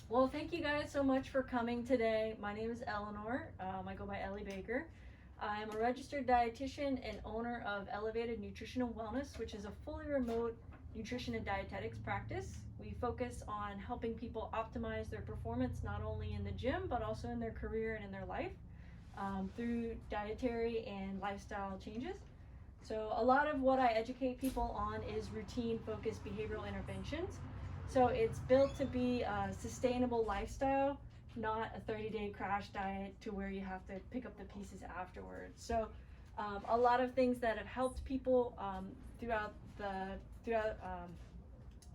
Well, thank you guys so much for coming today. My name is Eleanor. I go by Ellie Baker. I'm a registered dietitian and owner of Elevated Nutrition and Wellness, which is a fully remote nutrition and dietetics practice. We focus on helping people optimize their performance, not only in the gym, but also in their career and in their life through dietary and lifestyle changes. So a lot of what I educate people on is routine focused behavioral interventions. So it's built to be a sustainable lifestyle, not a 30-day crash diet to where you have to pick up the pieces afterwards. So a lot of things that have helped people throughout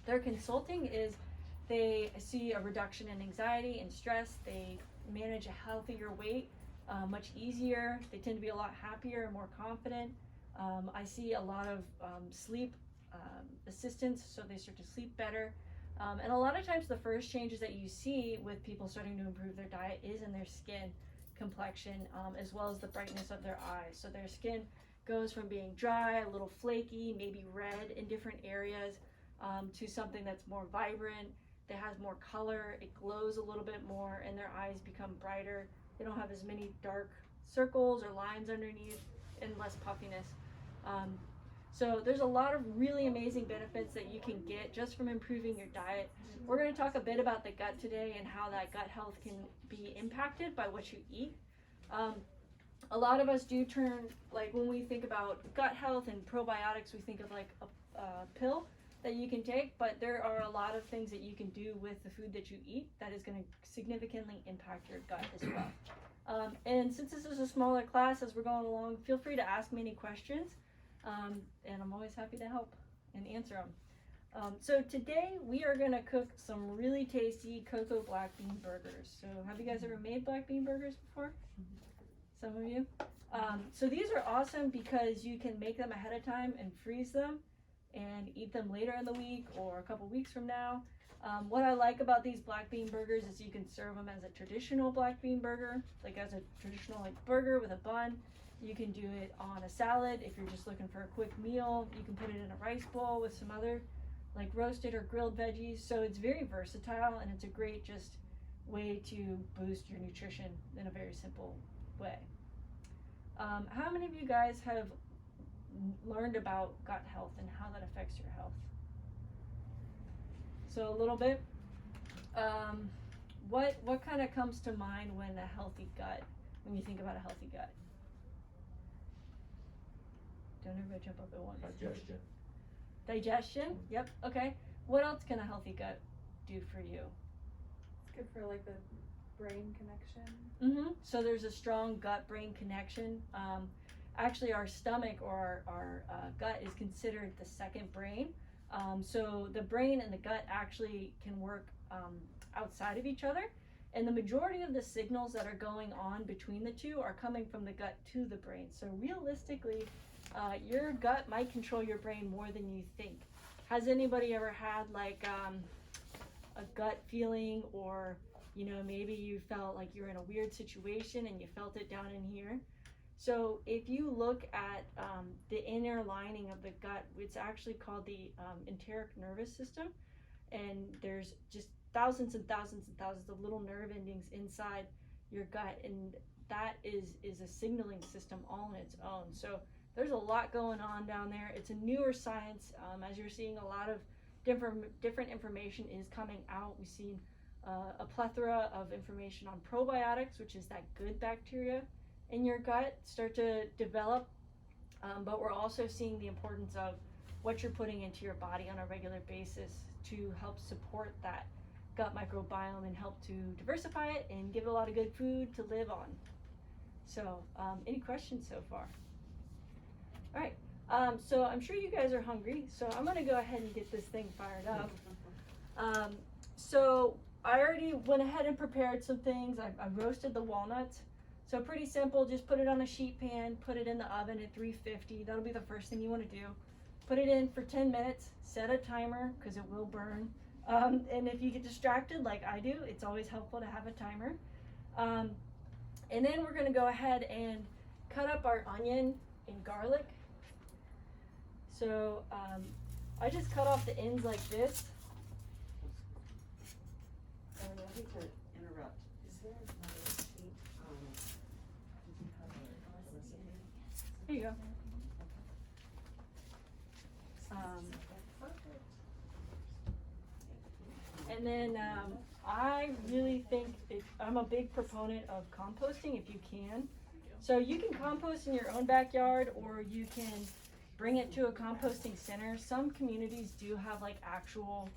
their consulting is they see a reduction in anxiety and stress. They manage a healthier weight much easier. They tend to be a lot happier and more confident. I see a lot of sleep assistance, so they start to sleep better. And a lot of times the first changes that you see with people starting to improve their diet is in their skin complexion, as well as the brightness of their eyes. So their skin goes from being dry, a little flaky, maybe red in different areas, to something that's more vibrant, that has more color, it glows a little bit more, and their eyes become brighter. They don't have as many dark circles or lines underneath, and less puffiness. So there's a lot of really amazing benefits that you can get just from improving your diet. We're going to talk a bit about the gut today and how that gut health can be impacted by what you eat. A lot of us do turn, like when we think about gut health and probiotics, we think of like a pill that you can take, but there are a lot of things that you can do with the food that you eat that is going to significantly impact your gut as well. And since this is a smaller class as we're going along, feel free to ask me any questions. And I'm always happy to help and answer them. So today we are going to cook some really tasty cocoa black bean burgers. So have you guys ever made black bean burgers before? Some of you? So these are awesome because you can make them ahead of time and freeze them and eat them later in the week or a couple weeks from now. What I like about these black bean burgers is you can serve them as a traditional black bean burger, like as a traditional like burger with a bun. You can do it on a salad if you're just looking for a quick meal. You can put it in a rice bowl with some other like roasted or grilled veggies. So it's very versatile and it's a great just way to boost your nutrition in a very simple way. How many of you guys have learned about gut health and how that affects your health? So a little bit. What kind of comes to mind when a healthy gut, when you think about a healthy gut? Don't everybody jump up at once. Digestion. Digestion? Yep. Okay. What else can a healthy gut do for you? It's good for like the brain connection. Mm-hmm. So there's a strong gut-brain connection. Actually, our stomach or our gut is considered the second brain. So the brain and the gut actually can work outside of each other. And the majority of the signals that are going on between the two are coming from the gut to the brain. So realistically, your gut might control your brain more than you think. Has anybody ever had like a gut feeling, or maybe you felt like you're in a weird situation and you felt it down in here? So if you look at the inner lining of the gut, it's actually called the enteric nervous system, and there's just thousands and thousands and thousands of little nerve endings inside your gut, and that is a signaling system all on its own. So there's a lot going on down there. It's a newer science. As you're seeing, a lot of different information is coming out. We've seen a plethora of information on probiotics, which is that good bacteria in your gut, start to develop. But we're also seeing the importance of what you're putting into your body on a regular basis to help support that gut microbiome and help to diversify it and give it a lot of good food to live on. So any questions so far? All right, so I'm sure you guys are hungry, so I'm gonna go ahead and get this thing fired up. So I already went ahead and prepared some things. I roasted the walnuts. So pretty simple, just put it on a sheet pan, put it in the oven at 350. That'll be the first thing you wanna do. Put it in for 10 minutes, set a timer, because it will burn. And if you get distracted like I do, it's always helpful to have a timer. And then we're gonna go ahead and cut up our onion and garlic. So I just cut off the ends like this. hate to interrupt, is there another sheet, did you have a recipe? Here you go. And then I really think I'm a big proponent of composting if you can. So you can compost in your own backyard, or you can bring it to a composting center. Some communities do have like actual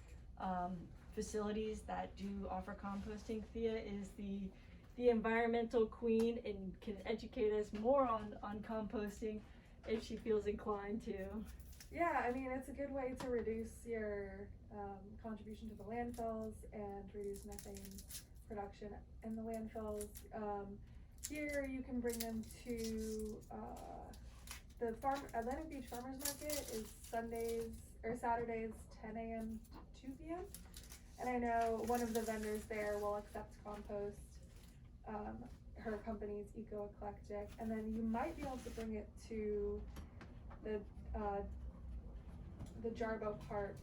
facilities that do offer composting. Thea is the environmental queen and can educate us more on composting if she feels inclined to. Yeah, I mean, it's a good way to reduce your contribution to the landfills and reduce methane production in the landfills. Here you can bring them to the Atlantic Beach Farmers Market is Saturdays 10 a.m. to 2 p.m. And I know one of the vendors there will accept compost. Her company's Eco Eclectic, and then you might be able to bring it to the Jarbo Park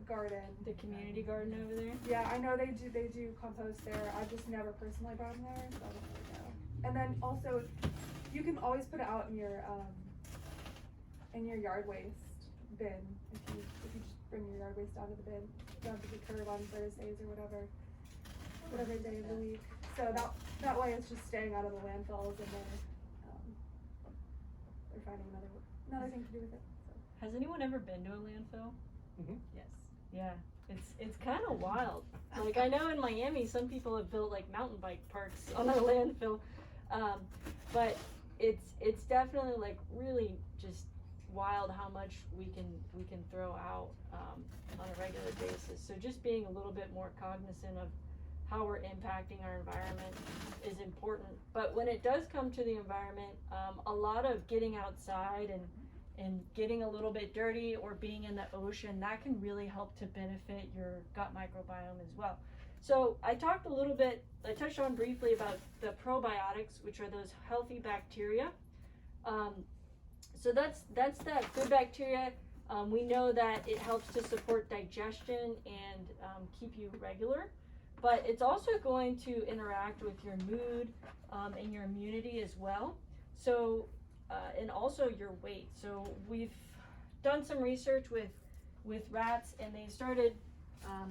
garden. The community garden over there? Yeah, I know they do compost there. I've just never personally brought them there, so I don't really know. And then also, you can always put it out in your yard waste bin if you just bring your yard waste out of the bin down to the curb on Thursdays or whatever day of the week. So that way it's just staying out of the landfills, and they're finding another thing to do with it. So. Has anyone ever been to a landfill? Mm-hmm. Yes. Yeah, it's kind of wild. Like I know in Miami, some people have built like mountain bike parks on their landfill, but it's definitely like really just wild how much we can throw out on a regular basis. So just being a little bit more cognizant of how we're impacting our environment is important. But when it does come to the environment, a lot of getting outside and getting a little bit dirty or being in the ocean, that can really help to benefit your gut microbiome as well. So I touched on briefly about the probiotics, which are those healthy bacteria. So that's that good bacteria. We know that it helps to support digestion and keep you regular, but it's also going to interact with your mood and your immunity as well. So and also your weight. So we've done some research with rats, and they started, I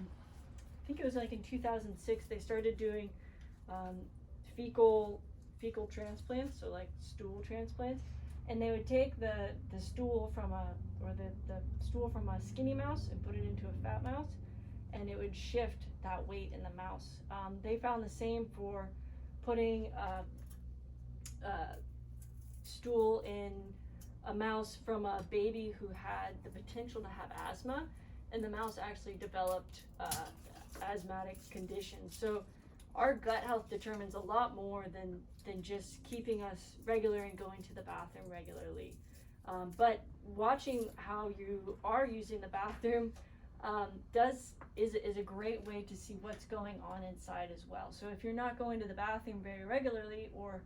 think it was like in 2006, they started doing fecal transplants, so like stool transplants, and they would take the stool from the stool from a skinny mouse and put it into a fat mouse, and it would shift that weight in the mouse. They found the same for putting stool in a mouse from a baby who had the potential to have asthma, and the mouse actually developed asthmatic conditions. So our gut health determines a lot more than just keeping us regular and going to the bathroom regularly. But watching how you are using the bathroom is a great way to see what's going on inside as well. So if you're not going to the bathroom very regularly, or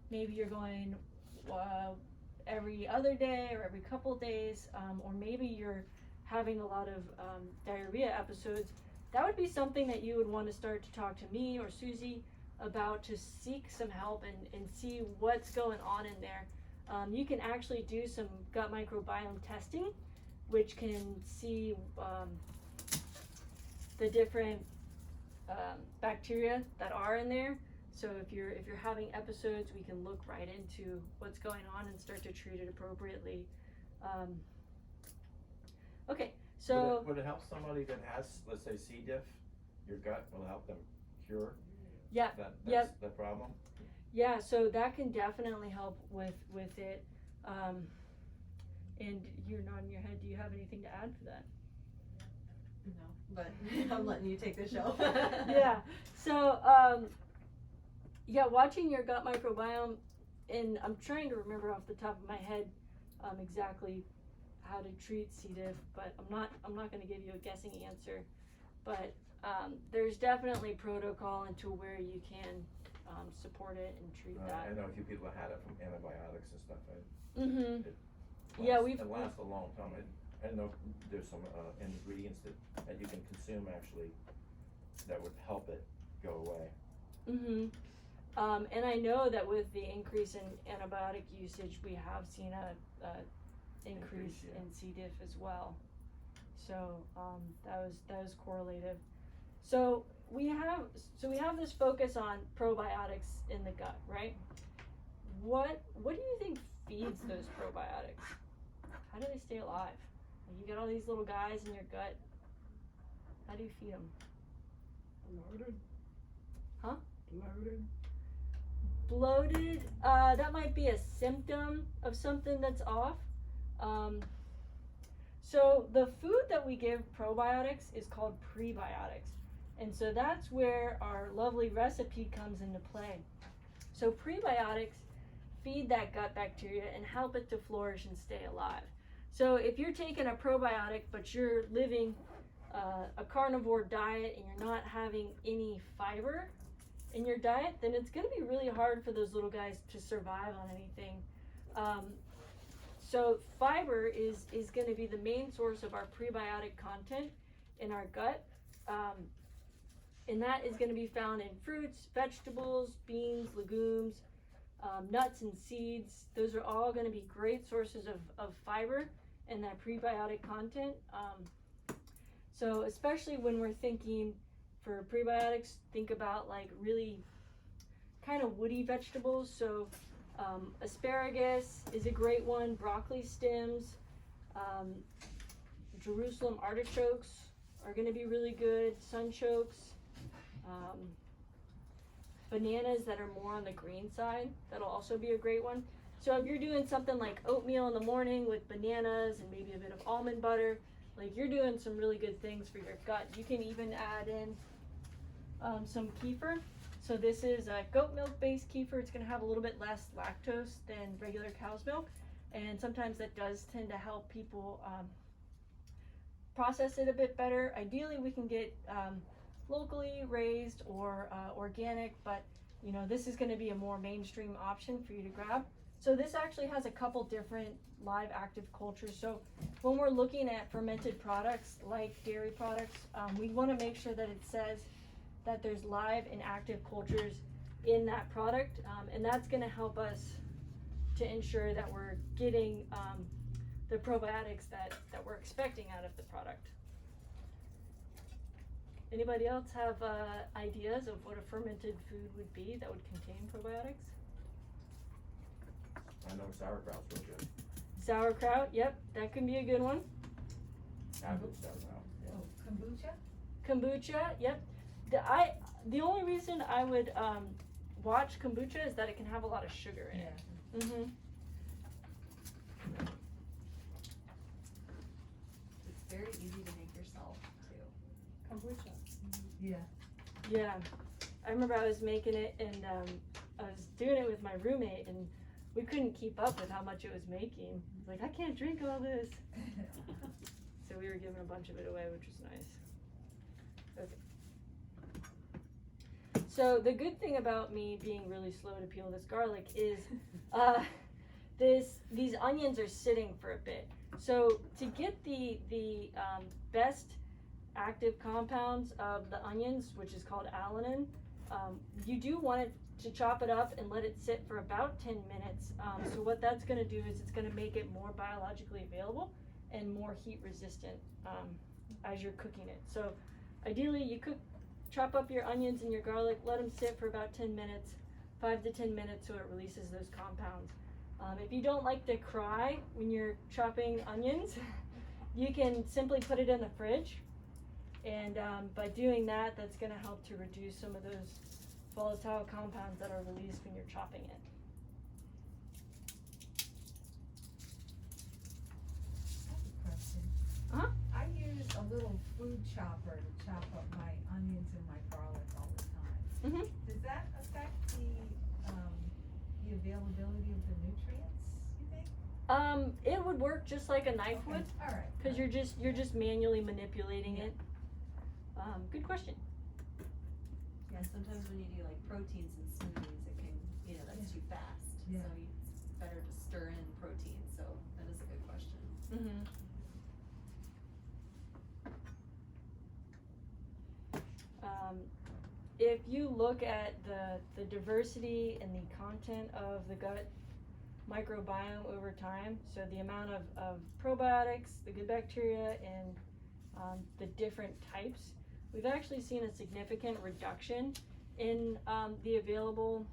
maybe you're going every other day or every couple days, or maybe you're having a lot of diarrhea episodes, that would be something that you would want to start to talk to me or Susie about, to seek some help and see what's going on in there. You can actually do some gut microbiome testing, which can see the different bacteria that are in there. So if you're having episodes, we can look right into what's going on and start to treat it appropriately. Okay, so would it help somebody that has, let's say, C. diff? Your gut will help them cure that problem. Yeah, so that can definitely help with it. And you're nodding your head. Do you have anything to add for that? No, but I'm letting you take the show. Yeah. So watching your gut microbiome, and I'm trying to remember off the top of my head exactly how to treat C. diff, but I'm not going to give you a guessing answer. But there's definitely protocol into where you can support it and treat that. I know a few people that had it from antibiotics and stuff. It lasts a long time. I know there's some ingredients that you can consume actually that would help it go away. And I know that with the increase in antibiotic usage, we have seen a increase yeah. in C. diff as well. So that was correlative. So we have this focus on probiotics in the gut, right? What do you think feeds those probiotics? How do they stay alive? You get all these little guys in your gut. How do you feed them? Bloated. Huh? Bloated. Bloated, that might be a symptom of something that's off. So the food that we give probiotics is called prebiotics. And so that's where our lovely recipe comes into play. So prebiotics feed that gut bacteria and help it to flourish and stay alive. So if you're taking a probiotic but you're living a carnivore diet and you're not having any fiber in your diet, then it's going to be really hard for those little guys to survive on anything. So fiber is going to be the main source of our prebiotic content in our gut. And that is going to be found in fruits, vegetables, beans, legumes, nuts and seeds. Those are all going to be great sources of fiber and that prebiotic content. So especially when we're thinking for prebiotics, think about like really kind of woody vegetables. So asparagus is a great one, broccoli stems, Jerusalem artichokes are going to be really good, sunchokes, bananas that are more on the green side, that'll also be a great one. So if you're doing something like oatmeal in the morning with bananas and maybe a bit of almond butter, like you're doing some really good things for your gut. You can even add in some kefir. So this is a goat milk based kefir. It's going to have a little bit less lactose than regular cow's milk, and sometimes that does tend to help people process it a bit better. Ideally we can get locally raised or organic, but you know, this is going to be a more mainstream option for you to grab. So this actually has a couple different live active cultures. So when we're looking at fermented products like dairy products, we want to make sure that it says that there's live and active cultures in that product, and that's going to help us to ensure that we're getting the probiotics that we're expecting out of the product. Anybody else have ideas of what a fermented food would be that would contain probiotics? I know sauerkraut's real good. Sauerkraut, yep, that can be a good one. Average sauerkraut. Yeah. Oh, kombucha? Kombucha, yep. The only reason I would watch kombucha is that it can have a lot of sugar in it. Mm-hmm. It's very easy to make yourself too. Kombucha. Yeah. Yeah, I remember I was making it and I was doing it with my roommate and we couldn't keep up with how much it was making. It's like, I can't drink all this. So we were giving a bunch of it away, which was nice. Okay. So the good thing about me being really slow to peel this garlic is these onions are sitting for a bit. So to get the best active compounds of the onions, which is called alanine, you do want it to chop it up and let it sit for about 10 minutes. So what that's going to do is it's going to make it more biologically available and more heat resistant as you're cooking it. So ideally you chop up your onions and your garlic, let them sit for about 10 minutes, 5 to 10 minutes, so it releases those compounds. If you don't like to cry when you're chopping onions, you can simply put it in the fridge. And by doing that, that's going to help to reduce some of those volatile compounds that are released when you're chopping it. I have a question. Uh-huh. I use a little food chopper to chop up my onions and my garlic all the time. Mm-hmm. Does that affect the availability of the nutrients, you think? It would work just like a knife would, All right. because you're just manually manipulating it. Good question. Yeah, sometimes when you do like proteins and smoothies, it can, that's too fast. Yeah. So it's better to stir in protein, so that is a good question. Mm-hmm. If you look at the diversity and the content of the gut microbiome over time, so the amount of probiotics, the good bacteria, and the different types, we've actually seen a significant reduction in the availability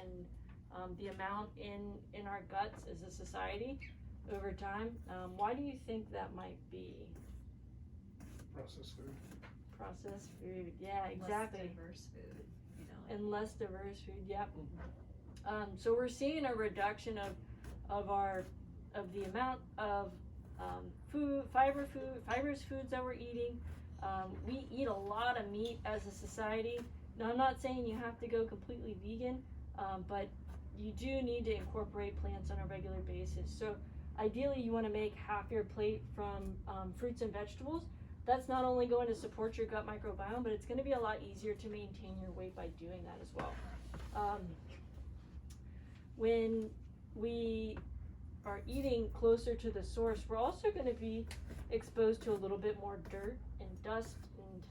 and the amount in our guts as a society over time. Why do you think that might be? Processed food. Processed food, yeah, exactly. Less diverse food, you know. Like, And less diverse food, yep. So we're seeing a reduction of the amount of fibrous foods that we're eating. We eat a lot of meat as a society. Now, I'm not saying you have to go completely vegan, but you do need to incorporate plants on a regular basis. So ideally, you want to make half your plate from fruits and vegetables. That's not only going to support your gut microbiome, but it's going to be a lot easier to maintain your weight by doing that as well. When we are eating closer to the source, we're also going to be exposed to a little bit more dirt and dust, and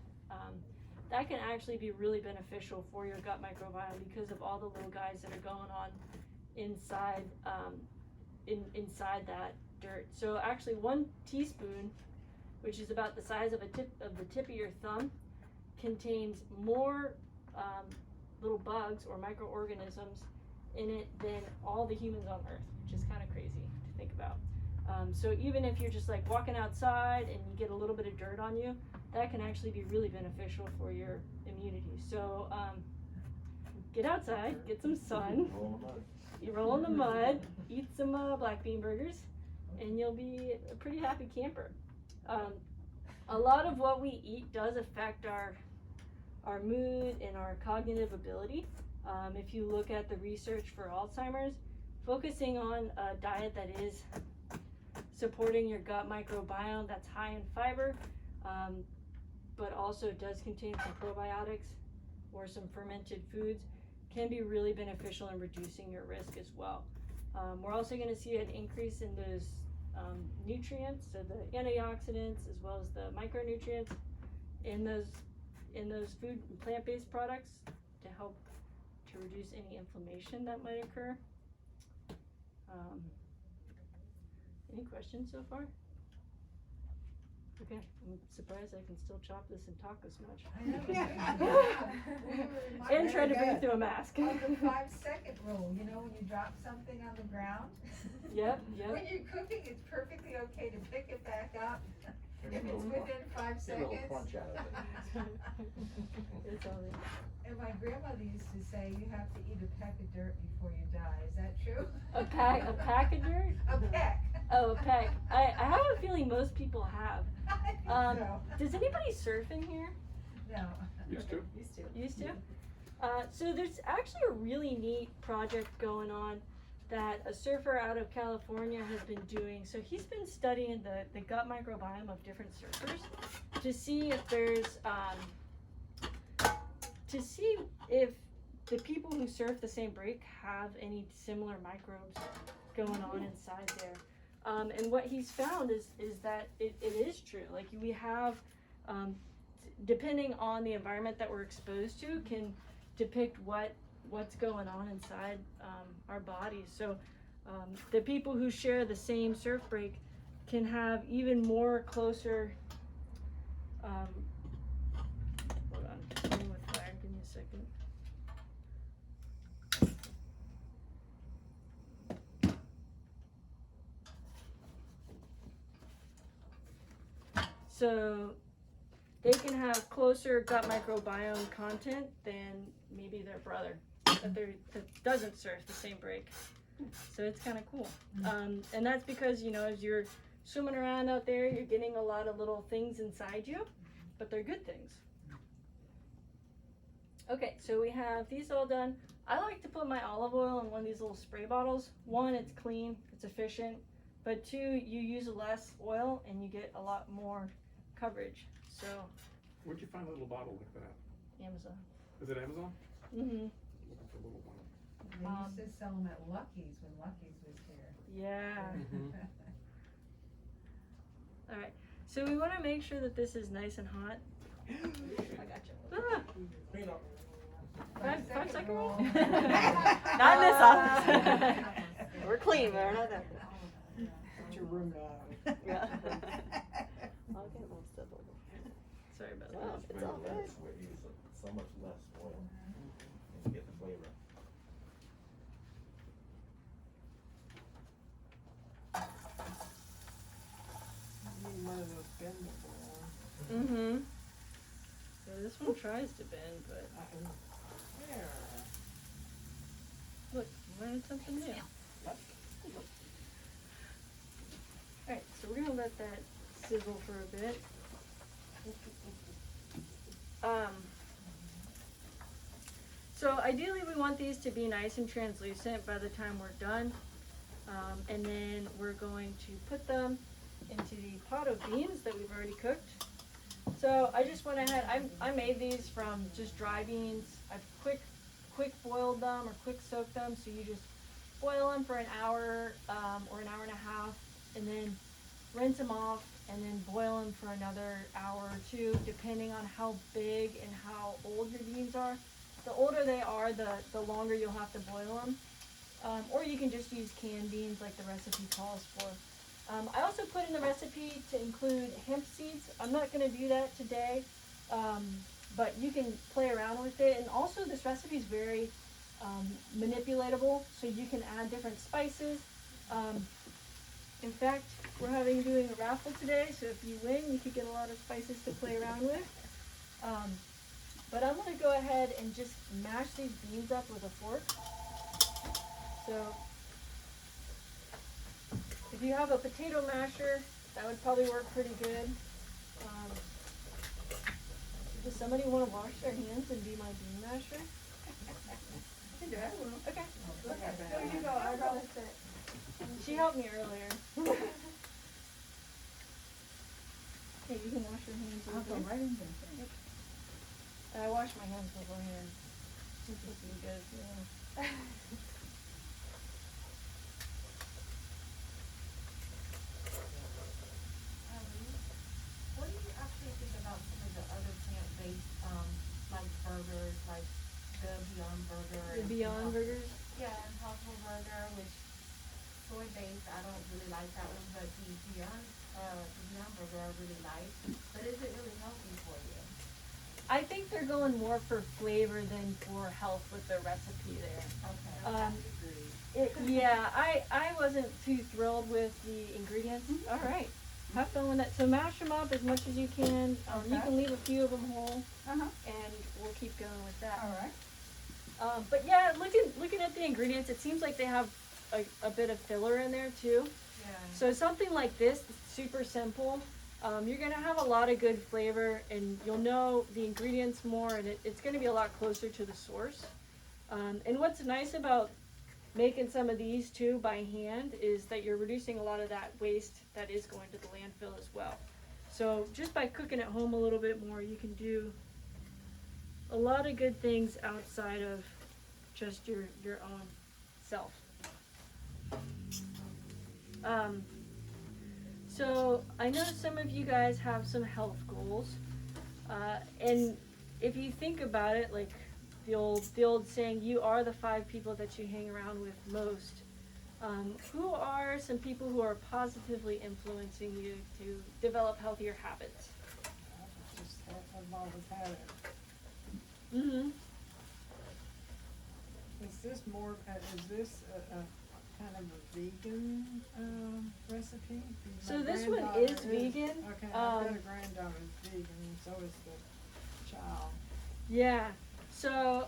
that can actually be really beneficial for your gut microbiome because of all the little guys that are going on inside inside that dirt. So actually 1 teaspoon, which is about the size of the tip of your thumb, contains more little bugs or microorganisms in it than all the humans on Earth, which is kind of crazy to think about. So even if you're just like walking outside and you get a little bit of dirt on you, that can actually be really beneficial for your immunity. So get outside, get some sun, you roll in the mud, eat some black bean burgers, and you'll be a pretty happy camper. A lot of what we eat does affect our mood and our cognitive ability. If you look at the research for Alzheimer's, focusing on a diet that is supporting your gut microbiome, that's high in fiber, but also does contain some probiotics or some fermented foods, can be really beneficial in reducing your risk as well. We're also going to see an increase in those nutrients, so the antioxidants as well as the micronutrients in those food and plant-based products to help to reduce any inflammation that might occur. Any questions so far? Okay, I'm surprised I can still chop this and talk this much. And try to breathe through a mask. On the 5-second rule, you know, when you drop something on the ground? Yep. When you're cooking, it's perfectly okay to pick it back up if it's within 5 Get a seconds. little crunch out of it. It's all right. And my grandmother used to say, you have to eat a peck of dirt before you die. Is that true? A pack of dirt? A peck. Oh, a peck. I have a feeling most people have. I think so. Does anybody surf in here? No. Used to. Used to? So there's actually a really neat project going on that a surfer out of California has been doing. So he's been studying the gut microbiome of different surfers to see if there's, to see if the people who surf the same break have any similar microbes going on inside there. And what he's found is that it is true. Like we have, depending on the environment that we're exposed to, can depict what's going on inside our bodies. So the people who share the same surf break can have even more closer. Hold on, I'm with fire. Give me a second. So they can have closer gut microbiome content than maybe their brother that doesn't surf the same break. So it's kind of cool. And that's because, you know, as you're swimming around out there, you're getting a lot of little things inside you, but they're good things. Okay, so we have these all done. I like to put my olive oil in one of these little spray bottles. One, it's clean, it's efficient, but two, you use less oil and you get a lot more coverage. So Where'd you find a little bottle like that? Amazon. Is it Amazon? Mm-hmm. Looking for a little one. They used to sell them at Lucky's when Lucky's was here. Yeah. Mhm. All right. So we want to make sure that this is nice and hot. usual. Not in this office. We're clean, but we're not that clean. Put your room down. Yeah. I'll get most of them. Sorry about No, that. it's all good. We use so much less oil to get the flavor. Need one of those bendable ones. Mm-hmm. So this one tries to bend, but There. look, you learned something new. Alright, so we're gonna let that sizzle for a bit. So ideally we want these to be nice and translucent by the time we're done. And then we're going to put them into the pot of beans that we've already cooked. So I just went ahead, I made these from just dry beans. I've quick boiled them or quick soaked them. So you just boil them for an hour or an hour and a half, and then rinse them off, and then boil them for another hour or two, depending on how big and how old your beans are. The older they are, the longer you'll have to boil them. Or you can just use canned beans like the recipe calls for. I also put in the recipe to include hemp seeds. I'm not going to do that today, but you can play around with it. And also this recipe is very manipulatable, so you can add different spices. In fact, we're doing a raffle today, so if you win, you could get a lot of spices to play around with. But I'm going to go ahead and just mash these beans up with a fork. So if you have a potato masher, that would probably work pretty good. Does somebody want to wash their hands and be my bean masher? Okay. There you go, I'd rather sit. She helped me earlier. Hey, you can wash your hands. I'll go right in there. I washed my hands beforehand. This is good, yeah. What do you actually think about some of the other plant-based, like burgers, like the Beyond Burger? The Beyond Burgers? Yeah, Impossible Burger, which soy-based, I don't really like that one, but the Beyond Burger I really like. But is it really healthy for you? I think they're going more for flavor than for health with their recipe there. Okay. I wasn't too thrilled with the ingredients. All right, have fun with that. So mash them up as much as you can. You Okay. can leave a few of them whole, Uh-huh. and we'll keep going with that. All right. But yeah, looking at the ingredients, it seems like they have a bit of filler in there too. Yeah. So something like this, super simple. You're gonna have a lot of good flavor, and you'll know the ingredients more, and it's gonna be a lot closer to the source. And what's nice about making some of these too by hand is that you're reducing a lot of that waste that is going to the landfill as well. So just by cooking at home a little bit more, you can do a lot of good things outside of just your own self. So I know some of you guys have some health goals, and if you think about it, like the old saying, you are the 5 people that you hang around with most. Who are some people who are positively influencing you to develop healthier habits? I've always had it. Mm-hmm. Is this kind of a vegan recipe? So My this one granddaughter is vegan. Okay, I've got a granddaughter who's vegan, and so is the child. Yeah. So,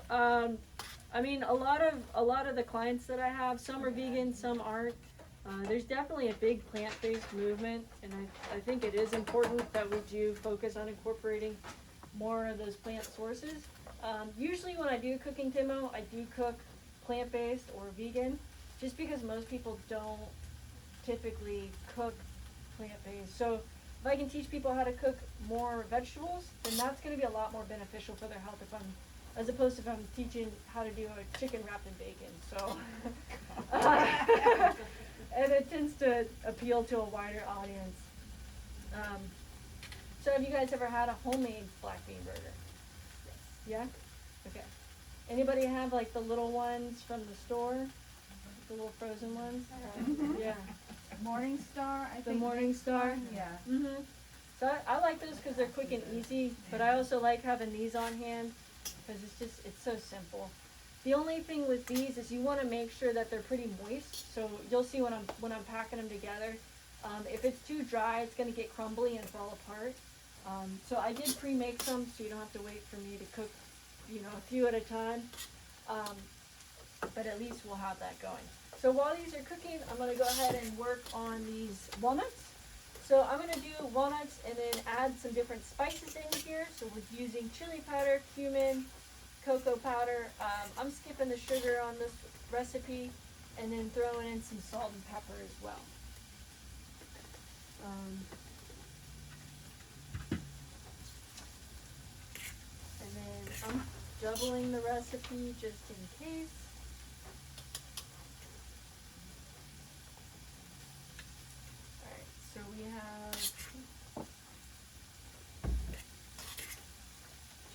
I mean, a lot of the clients that I have, some are vegan, some aren't. There's definitely a big plant-based movement, and I think it is important that we do focus on incorporating more of those plant sources. Usually when I do cooking demo, I do cook plant-based or vegan, just because most people don't typically cook plant-based. So if I can teach people how to cook more vegetables, then that's going to be a lot more beneficial for their health as opposed to if I'm teaching how to do a chicken wrapped in bacon. So, and it tends to appeal to a wider audience. So have you guys ever had a homemade black bean burger? Yeah? Okay. Anybody have like the little ones from the store? The little frozen ones? Yeah. Morning Star, I think. The Morning Star? Yeah. Mm-hmm. So I like those because they're quick and easy, but I also like having these on hand because it's so simple. The only thing with these is you want to make sure that they're pretty moist. So you'll see when I'm packing them together. If it's too dry, it's gonna get crumbly and fall apart. So I did pre-make some, so you don't have to wait for me to cook, a few at a time. But at least we'll have that going. So while these are cooking, I'm gonna go ahead and work on these walnuts. So I'm gonna do walnuts and then add some different spices in here. So we're using chili powder, cumin, cocoa powder. I'm skipping the sugar on this recipe and then throwing in some salt and pepper as well. And then I'm doubling the recipe just in case. Alright, so we have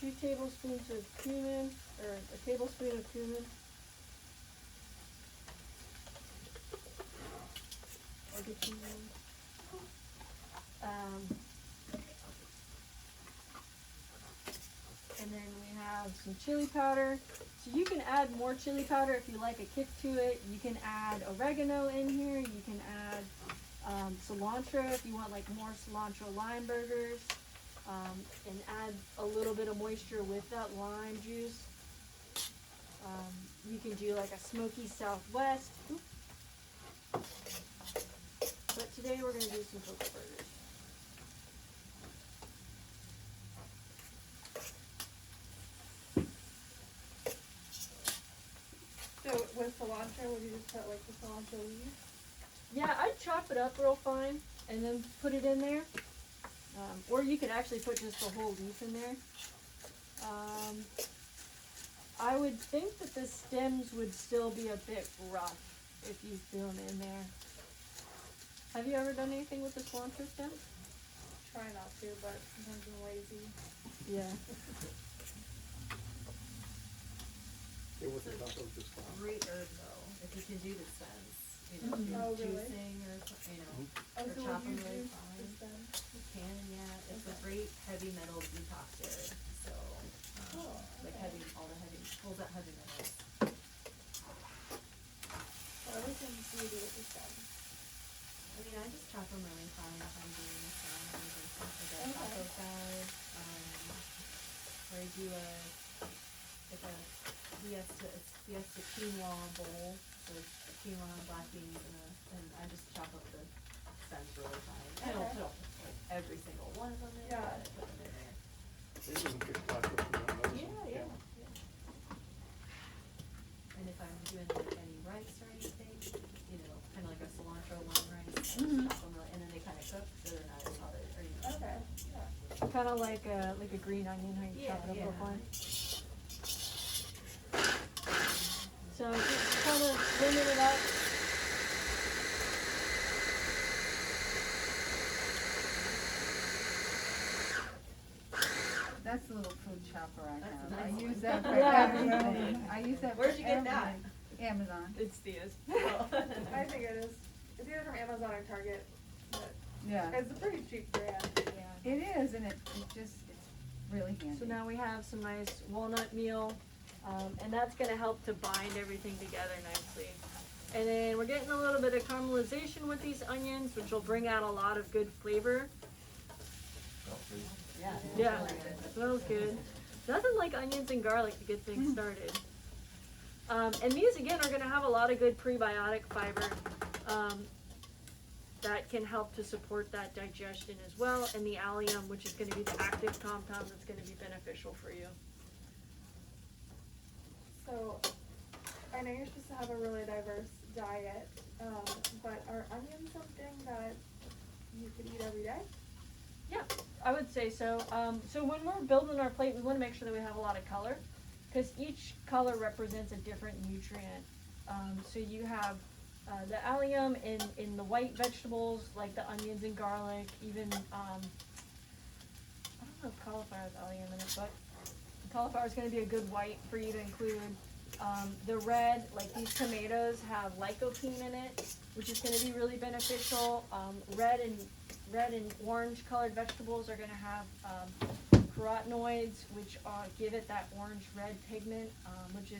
2 tablespoons of cumin, or a tablespoon of cumin. Or the cumin. And then we have some chili powder. So you can add more chili powder if you like a kick to it. You can add oregano in here. You can add cilantro if you want like more cilantro lime burgers. And add a little bit of moisture with that lime juice. You can do like a smoky southwest. Oop. But today we're going to do some cocoa burgers. So with cilantro, would you just put like the cilantro leaves? Yeah, I'd chop it up real fine and then put it in there. Or you could actually put just the whole leaf in there. I would think that the stems would still be a bit rough if you threw them in there. Have you ever done anything with the cilantro stem? Try not to, but sometimes I'm lazy. Yeah. It wasn't about those just fine. Great herb though, if you can do the stems, if you're Oh, really? juicing or, Oh, or so chop would them you really juice fine. the stem? You can, yeah, it's a great heavy metal detoxer, so, Oh, like okay. pulls out heavy metals. What other things do you do with the stem? I mean, I just chop them really fine if I'm doing the stems and stuff like that, Okay. taco salad, or I do fiesta quinoa bowl, so it's quinoa, black beans, and I just chop up the stems really fine. I don't Okay. put like every single one of them in, Yeah. but I put them in there. It doesn't get black up and down those. Yeah. And if I'm doing like any rice or anything, kind of like a cilantro lime rice, I just chop them really, and then they kind of cook, so they're not as hard, or Okay, yeah. Kind of like a green onion, how you chop it up real fine. So just kind of limit it up. That's the little food chopper I That's have. a I nice use one. that for Yeah. everything. I use that for Where'd you get that? everything. Amazon. It's Thea's. I think it is. It's either from Amazon or Target, but Yeah. it's a pretty cheap brand. It is, and it's really handy. So now we have some nice walnut meal, and that's going to help to bind everything together nicely. And then we're getting a little bit of caramelization with these onions, which will bring out a lot of good flavor. Yeah. Yeah, smells good. Nothing like onions and garlic to get things started. And these again are going to have a lot of good prebiotic fiber that can help to support that digestion as well, and the allium, which is going to be the active compound that's going to be beneficial for you. So, I know you're supposed to have a really diverse diet, but are onions something that you could eat every day? Yeah, I would say so. So when we're building our plate, we want to make sure that we have a lot of color, because each color represents a different nutrient. So you have the allium in the white vegetables, like the onions and garlic, even, I don't know if cauliflower has allium in it, but cauliflower is going to be a good white for you to include. The red, like these tomatoes have lycopene in it, which is going to be really beneficial. Red and orange colored vegetables are going to have carotenoids, which give it that orange-red pigment, which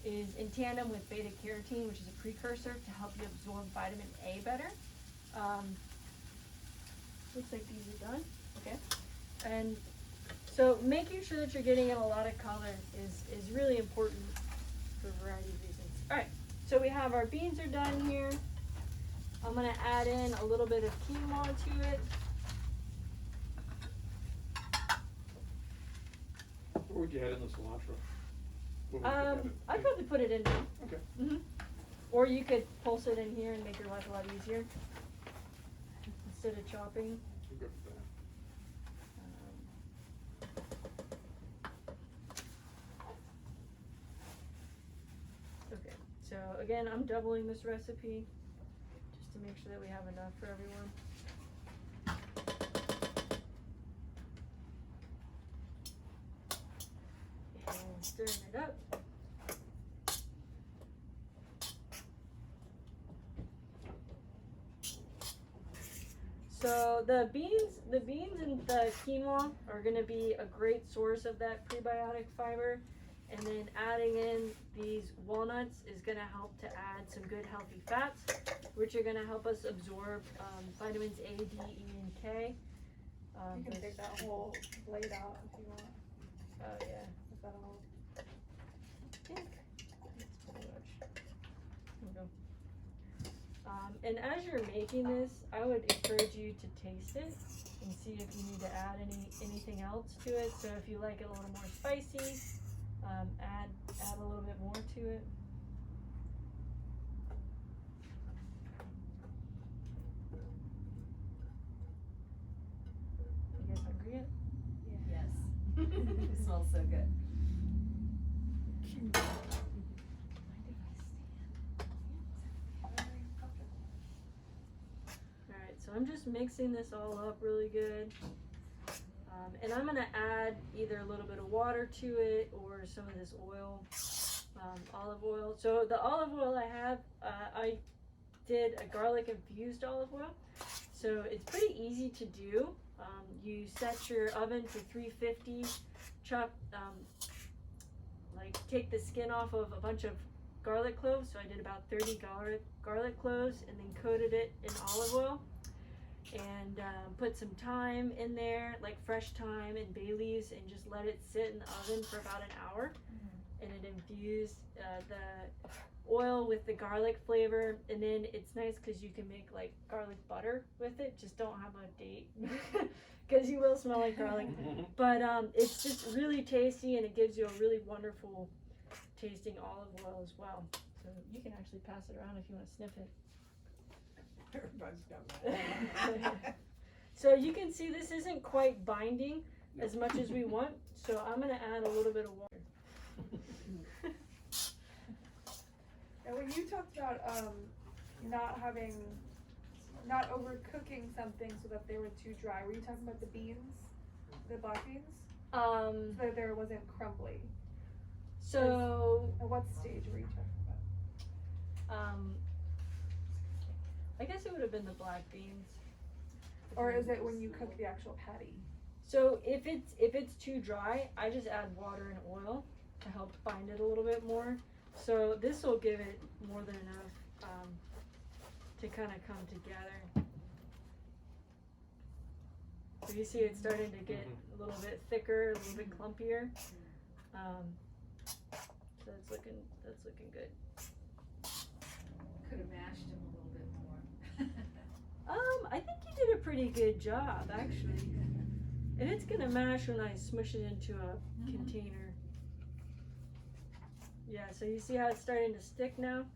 is in tandem with beta carotene, which is a precursor to help you absorb vitamin A better. Looks like these are done. Okay, and so making sure that you're getting in a lot of color is really important for a variety of reasons. All right, so we have our beans are done here. I'm gonna add in a little bit of quinoa to it. What would you add in the cilantro? What would you add in? I'd probably put it in now. Okay. Mm-hmm. Or you could pulse it in here and make your life a lot easier instead of chopping. I'm good with that. Okay, so again, I'm doubling this recipe just to make sure that we have enough for everyone. And stirring it up. So the beans and the quinoa are going to be a great source of that prebiotic fiber, and then adding in these walnuts is going to help to add some good healthy fats, which are going to help us absorb vitamins A, D, E, and K. You can take that whole blade out if you want. Oh yeah. Is that all? I think that's pretty much. There we go. And as you're making this, I would encourage you to taste it and see if you need to add anything else to it. So if you like it a little more spicy, add a little bit more to it. You guys hungry yet? Yes. It smells so good. Alright, so I'm just mixing this all up really good. And I'm gonna add either a little bit of water to it or some of this oil, olive oil. So the olive oil I have, I did a garlic infused olive oil. So it's pretty easy to do. You set your oven to 350, take the skin off of a bunch of garlic cloves. So I did about 30 garlic cloves and then coated it in olive oil. And put some thyme in there, like fresh thyme and bay leaves, and just let it sit in the oven for about an hour. And it infused the oil with the garlic flavor, and then it's nice because you can make like garlic butter with it. Just don't have a date because you will smell like garlic. But it's just really tasty, and it gives you a really wonderful tasting olive oil as well. So you can actually pass it around if you want to sniff it. Everybody's got that. So you can see this isn't quite binding as much as we want, so I'm going to add a little bit of water. And when you talked about not overcooking something so that they were too dry, were you talking about the beans, the black beans? So that there wasn't crumbly. So At what stage were you talking about? I guess it would have been the black beans. Or is it when you cook the actual patty? So if it's too dry, I just add water and oil to help bind it a little bit more. So this will give it more than enough to kind of come together. So you see it's starting to get a little bit thicker, a little bit clumpier. So that's looking good. Could have mashed them a little bit more. I think you did a pretty good job, actually. And it's gonna mash when I smush it into a container. Yeah, so you see how it's starting to stick now?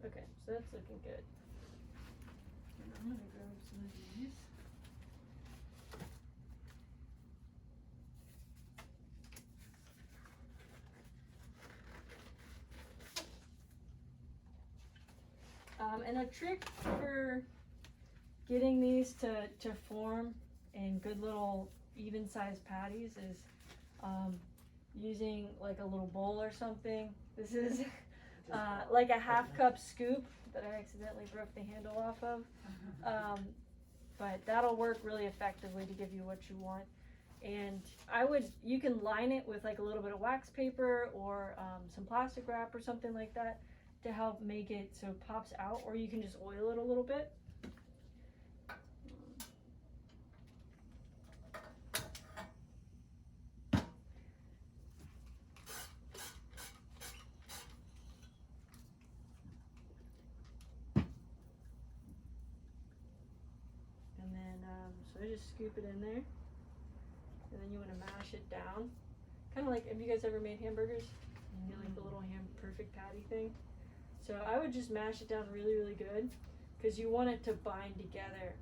Okay, so that's looking good. And I'm gonna grab some of these. And a trick for getting these to form in good little even sized patties is using like a little bowl or something. This is like a half cup scoop that I accidentally broke the handle off of. But that'll work really effectively to give you what you want. And you can line it with like a little bit of wax paper or some plastic wrap or something like that to help make it so it pops out, or you can just oil it a little bit. And then, so I just scoop it in there. And then you want to mash it down. Kind of like, have you guys ever made hamburgers? You get like the little perfect patty thing. So I would just mash it down really, really good because you want it to bind together.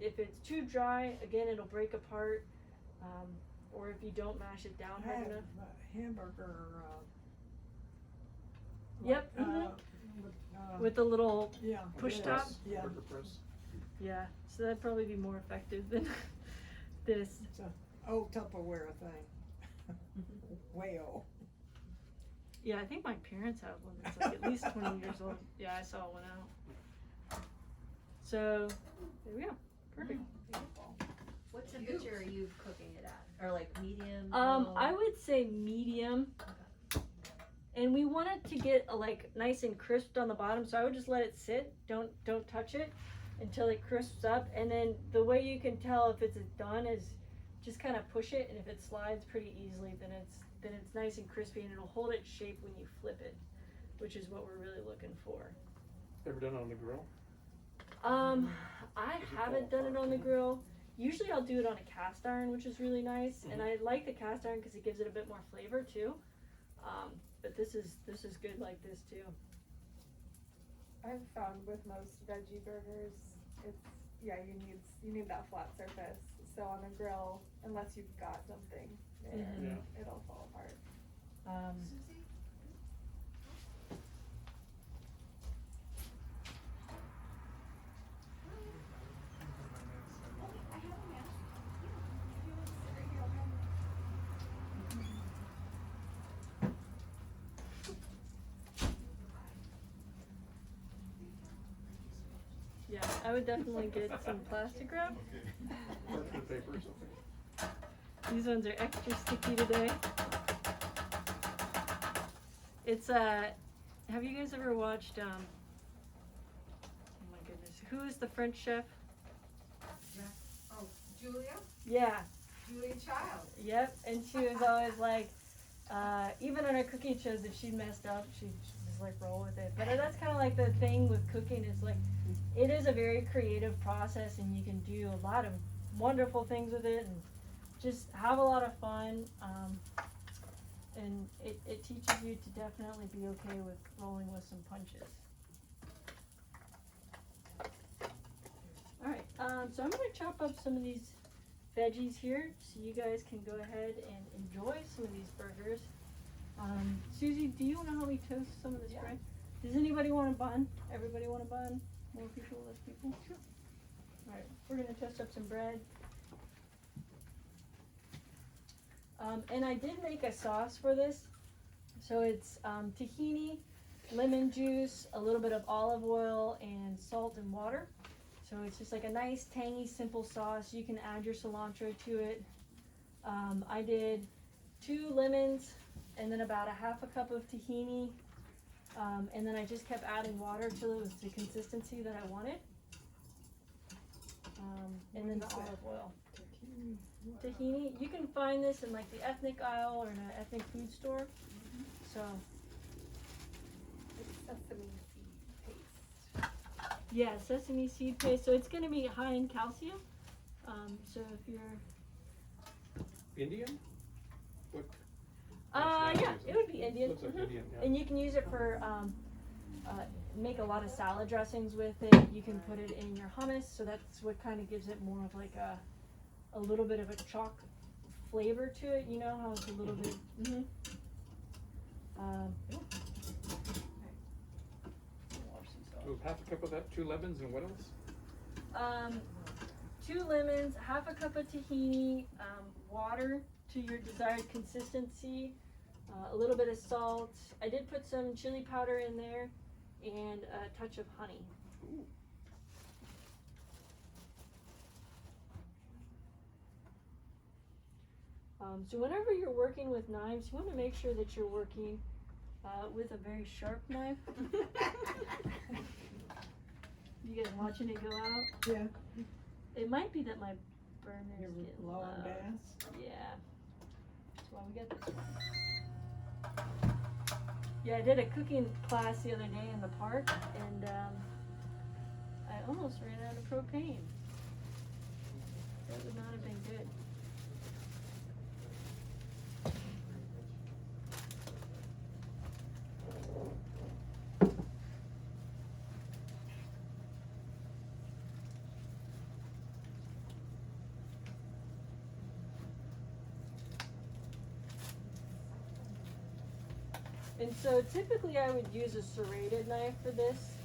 If it's too dry, again, it'll break apart. Or if you don't mash it down hard enough. Hamburger. Yep. With the little push top. Yeah. Burger press. Yeah. So that'd probably be more effective than this. It's a old Tupperware thing. Way old. Yeah, I think my parents have one that's like at least 20 years old. Yeah, I saw one out. So, there we go. Perfect. What temperature are you cooking it at? Or like medium? I would say medium. And we want it to get like nice and crisped on the bottom, so I would just let it sit. Don't touch it until it crisps up. And then the way you can tell if it's done is just kind of push it, and if it slides pretty easily, then it's nice and crispy, and it'll hold its shape when you flip it, which is what we're really looking for. Ever done it on the grill? I haven't done it on the grill. Usually I'll do it on a cast iron, which is really nice, and I like the cast iron because it gives it a bit more flavor too. But this is good like this too. I've found with most veggie burgers, you need that flat surface. So on a grill, unless you've got something there, it'll fall apart. Susie? Yeah, I would definitely get some plastic wrap. Parchment paper or something. These ones are extra sticky today. It's have you guys ever watched oh my goodness, who is the French chef? Oh, Julia? Yeah. Julia Child. Yep, and she was always like, even on her cooking shows, if she messed up, she'd just like roll with it. But that's kind of like the thing with cooking is like, it is a very creative process, and you can do a lot of wonderful things with it, and just have a lot of fun. And it teaches you to definitely be okay with rolling with some punches. Alright, so I'm going to chop up some of these veggies here so you guys can go ahead and enjoy some of these burgers. Susie, do you want to help me toast some of this bread? Does anybody want a bun? Everybody want a bun? More people, less people? Sure. Alright, we're going to toast up some bread. And I did make a sauce for this. So it's tahini, lemon juice, a little bit of olive oil, and salt and water. So it's just like a nice, tangy, simple sauce. You can add your cilantro to it. I did 2 lemons and then about a half a cup of tahini. And then I just kept adding water till it was the consistency that I wanted. And then the olive oil. Tahini, you can find this in like the ethnic aisle or in an ethnic food store. So It's sesame seed paste. yeah, sesame seed paste. So it's going to be high in calcium. So if you're Indian? What? yeah, it would be Indian. Looks like Indian, yeah. And you can use it for make a lot of salad dressings with it. You can put it in your hummus, so that's what kind of gives it more of like a little bit of a chalk flavor to it. You know how it's a little bit. So half a cup of that, 2 lemons, and what else? 2 lemons, half a cup of tahini, water to your desired consistency, a little bit of salt. I did put some chili powder in there, and a touch of honey. So whenever you're working with knives, you want to make sure that you're working with a very sharp knife. You guys watching it go out? Yeah. It might be that my burner's You're getting low on gas? Yeah. That's why we got this one. Yeah, I did a cooking class the other day in the park, and I almost ran out of propane. That would not have been good. And so typically I would use a serrated knife for this.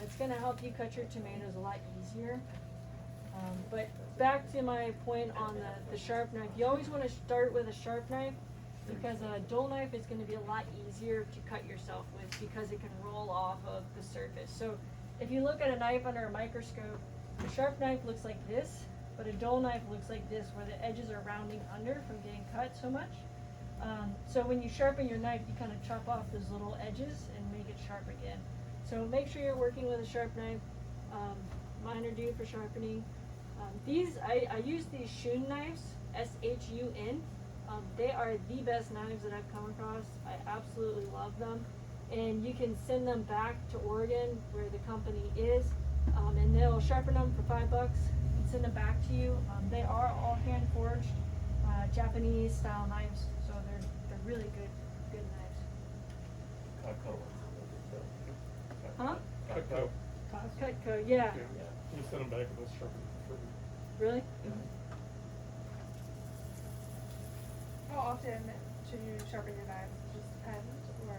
It's going to help you cut your tomatoes a lot easier. But back to my point on the sharp knife, you always want to start with a sharp knife because a dull knife is going to be a lot easier to cut yourself with because it can roll off of the surface. So if you look at a knife under a microscope, a sharp knife looks like this, but a dull knife looks like this where the edges are rounding under from getting cut so much. So when you sharpen your knife, you kind of chop off those little edges and make it sharp again. So make sure you're working with a sharp knife. Mine are due for sharpening. I use these Shun knives, S-H-U-N. They are the best knives that I've come across. I absolutely love them. And you can send them back to Oregon where the company is, and they'll sharpen them for $5 and send them back to you. They are all hand forged, Japanese style knives. They're really good knives. Cutco. Huh? Cutco. Cutco, yeah. You send them back with us sharpen for Really? How often should you sharpen your knives? It just depends, or?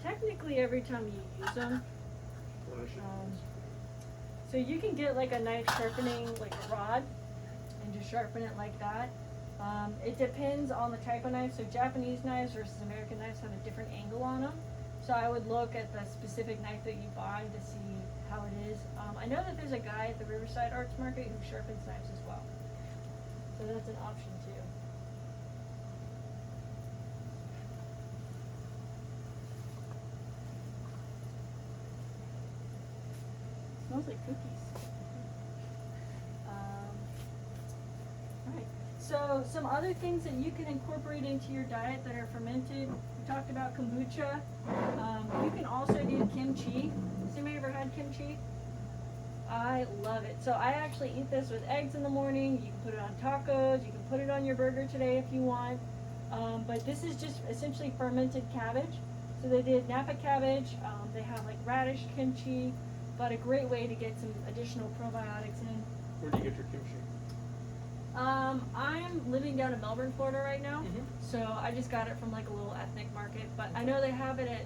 Technically every time you use them. furnishing. So you can get like a knife sharpening like a rod and just sharpen it like that. It depends on the type of knife. So Japanese knives versus American knives have a different angle on them. So I would look at the specific knife that you buy to see how it is. I know that there's a guy at the Riverside Arts Market who sharpens knives as well. So that's an option too. Smells like cookies. Alright, so some other things that you can incorporate into your diet that are fermented. We talked about kombucha. You can also do kimchi. Has anybody ever had kimchi? I love it. So I actually eat this with eggs in the morning. You can put it on tacos. You can put it on your burger today if you want. But this is just essentially fermented cabbage. So they did Napa cabbage. They have like radish kimchi. But a great way to get some additional probiotics in. Where do you get your kimchi? I'm living down in Melbourne, Florida right now. So I just got it from like a little ethnic market. But I know they have it at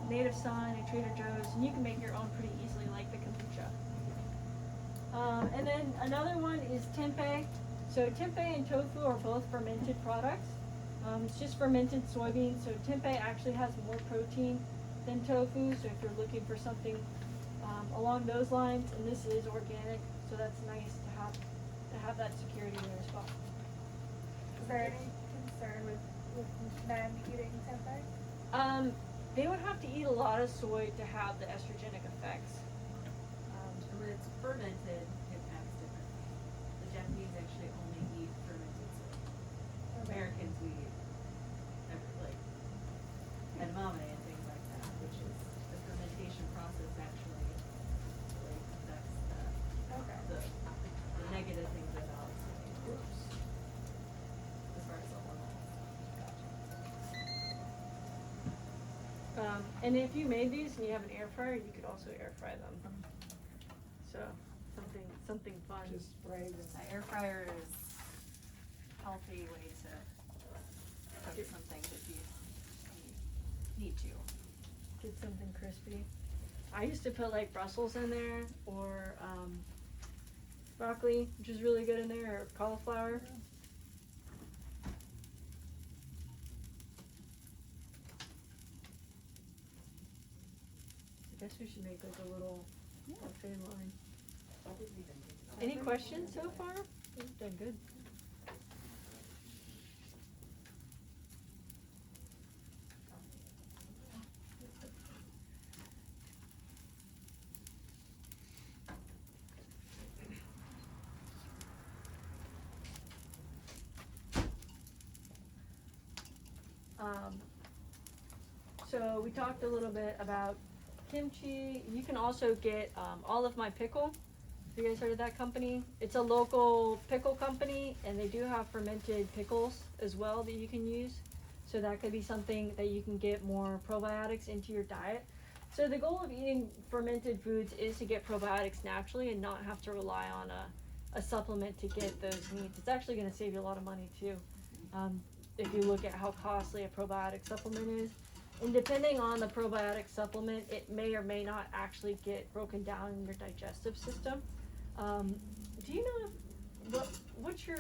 Native Son and Trader Joe's, and you can make your own pretty easily, like the kombucha. And then another one is tempeh. So tempeh and tofu are both fermented products. It's just fermented soybeans. So tempeh actually has more protein than tofu. So if you're looking for something along those lines, and this is organic, so that's nice to have that security there as well. Is there any concern with men eating tempeh? They would have to eat a lot of soy to have the estrogenic effects. And when it's fermented, it acts differently. The Japanese actually only eat fermented soy. Americans, we eat like edamame and things like that, which is the fermentation process actually really affects the negative things about soy as far as the hormones. And if you made these and you have an air fryer, you could also air fry them. So something fun. Just spray them. Air fryer is a healthy way to cook something if you need to. Get something crispy. I used to put like Brussels in there, or broccoli, which is really good in there, or cauliflower. I guess we should make like a little buffet line. I didn't even think about Any that. questions so far? We've done good. So we talked a little bit about kimchi. You can also get All of My Pickle. Have you guys heard of that company? It's a local pickle company, and they do have fermented pickles as well that you can use. So that could be something that you can get more probiotics into your diet. So the goal of eating fermented foods is to get probiotics naturally and not have to rely on a supplement to get those needs. It's actually going to save you a lot of money too, if you look at how costly a probiotic supplement is. And depending on the probiotic supplement, it may or may not actually get broken down in your digestive system. Do you know what's your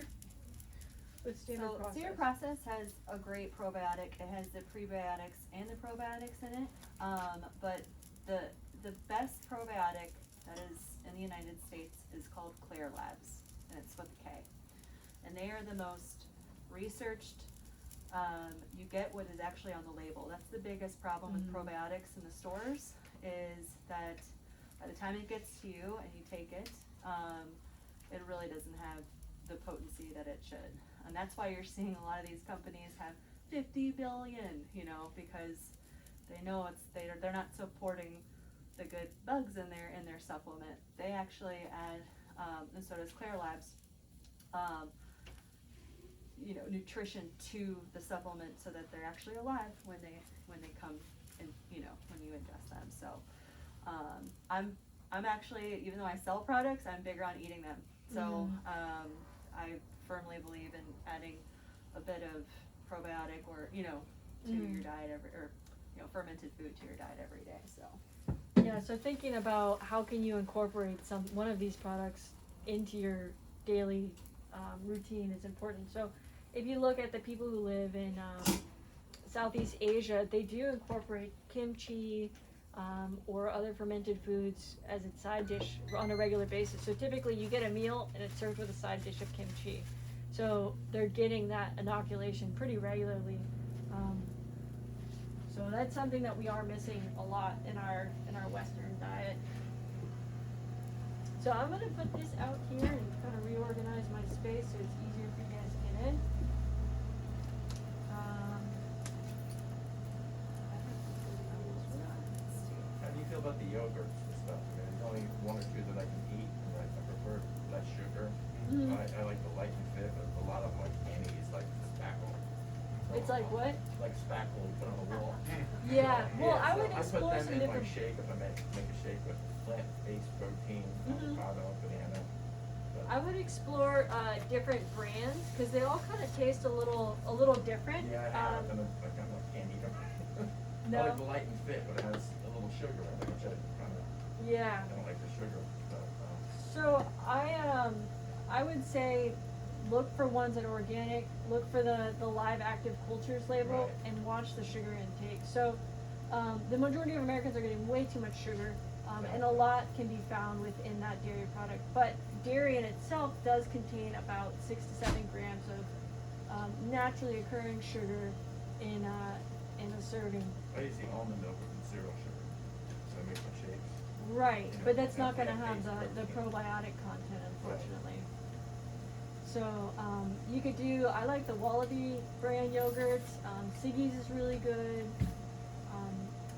standard So process? Standard Process has a great probiotic. It has the prebiotics and the probiotics in it. But the best probiotic that is in the United States is called Clear Labs, and it's with a K. And they are the most researched. You get what is actually on the label. That's the biggest problem with probiotics in the stores, is that by the time it gets to you and you take it, it really doesn't have the potency that it should. And that's why you're seeing a lot of these companies have 50 billion, because they know they're not supporting the good bugs in their supplement. They actually add, and so does Clear Labs, nutrition to the supplement so that they're actually alive when they come and when you ingest them. So I'm actually, even though I sell products, I'm bigger on eating them. So I firmly believe in adding a bit of probiotic or to your diet fermented food to your diet every day. So yeah, so thinking about how can you incorporate one of these products into your daily routine is important. So if you look at the people who live in Southeast Asia, they do incorporate kimchi or other fermented foods as a side dish on a regular basis. So typically you get a meal and it's served with a side dish of kimchi. So they're getting that inoculation pretty regularly. So that's something that we are missing a lot in our Western diet. So I'm gonna put this out here and kind of reorganize my space so it's easier for you guys to get in. How do you feel about the yogurts and stuff? I mean, there's only one or two that I can eat, and I prefer less sugar. I like the light and fit, but a lot of them like candy is like spackle. It's like what? Like spackle you put on the wall. Yeah. Well, I would I explore put them some in different. my shake if I make a shake with plant-based protein, avocado, banana. But I would explore different brands because they all kind of taste a little different. yeah, I have them, I kind of can't eat them. No. I like the light and fit, but it has a little sugar in it, which I kind of Yeah. I don't like the sugar. So I would say look for ones that are organic. Look for the live active cultures label and watch the sugar intake. So the majority of Americans are getting way too much sugar, and a lot can be found within that dairy product. But dairy in itself does contain about 6 to 7 grams of naturally occurring sugar in a serving. I use the almond milk with zero sugar, so I make my shakes. Right, You know, but that's and not going to have plant-based the protein. probiotic content, unfortunately. So you could do, I like the Wallaby brand yogurts. Siggy's is really good.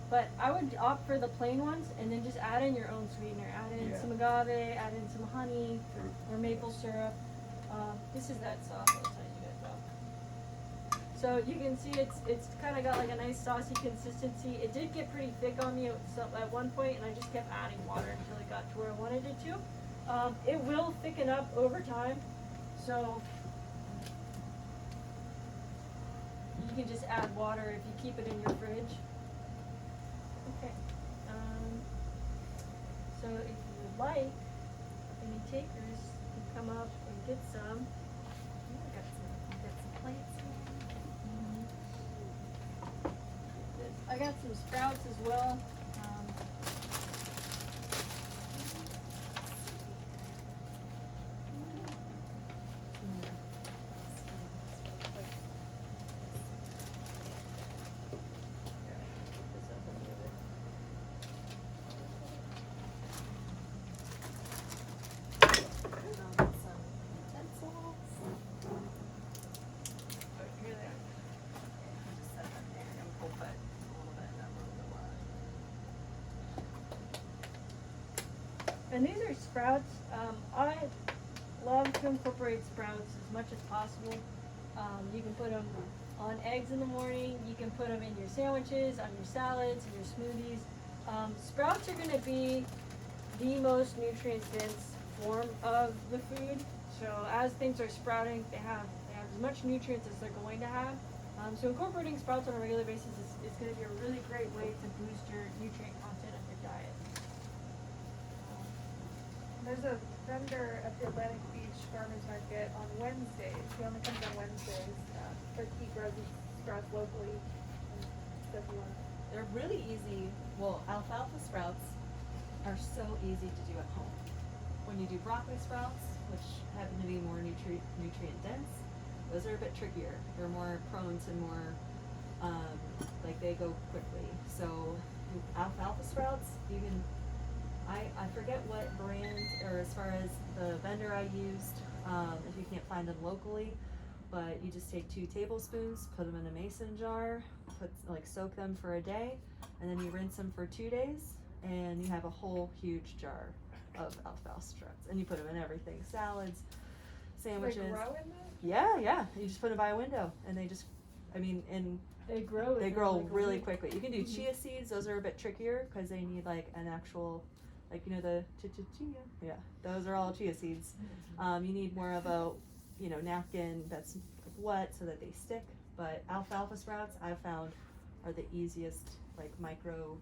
But I would opt for the plain ones and then just add in your own sweetener. Add in some agave, add in some honey Fruit. or maple syrup. This is that sauce I was telling you guys about. So you can see it's kind of got like a nice saucy consistency. It did get pretty thick on me at one point, and I just kept adding water until it got to where I wanted it to. It will thicken up over time, so you can just add water if you keep it in your fridge. Okay. So if you would like any takers, come up and get some. Got some plants here. I got some sprouts as well. And these are sprouts. I love to incorporate sprouts as much as possible. You can put them on eggs in the morning. You can put them in your sandwiches, on your salads, in your smoothies. Sprouts are going to be the most nutrient-dense form of the food. So as things are sprouting, they have as much nutrients as they're going to have. So incorporating sprouts on a regular basis is going to be a really great way to boost your nutrient content of your diet. There's a vendor at the Atlantic Beach Farmers Market on Wednesdays. He only comes on Wednesdays, but he grows his sprouts locally. And so if you want, They're really easy. Well, alfalfa sprouts are so easy to do at home. When you do broccoli sprouts, which happen to be more nutrient dense, those are a bit trickier. They're more prone to more, like they go quickly. So alfalfa sprouts, you can, I forget what brand or as far as the vendor I used, if you can't find them locally, but you just take 2 tablespoons, put them in a mason jar, soak them for a day, and then you rinse them for 2 days, and you have a whole huge jar of alfalfa sprouts, and you put them in everything, salads, sandwiches. they grow in that? Yeah, you just put them by a window, and they just, They grow. they in grow like a really week. quickly. You can do chia seeds; those are a bit trickier because they need like an actual, the chia. Yeah, those are all chia seeds. You need more of a, napkin that's wet so that they stick. But alfalfa sprouts, I've found, are the easiest micro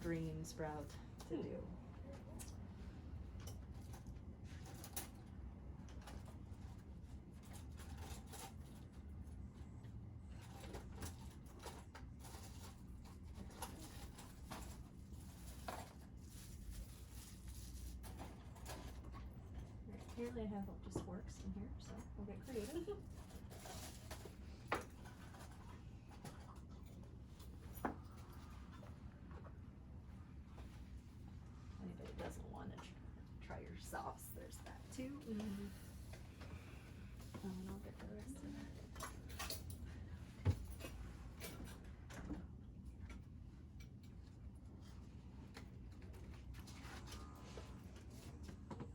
green sprout to do. Apparently I have just works in here, so we'll get creative. Anybody doesn't want to try your sauce, there's that too. And I'll get the rest of that.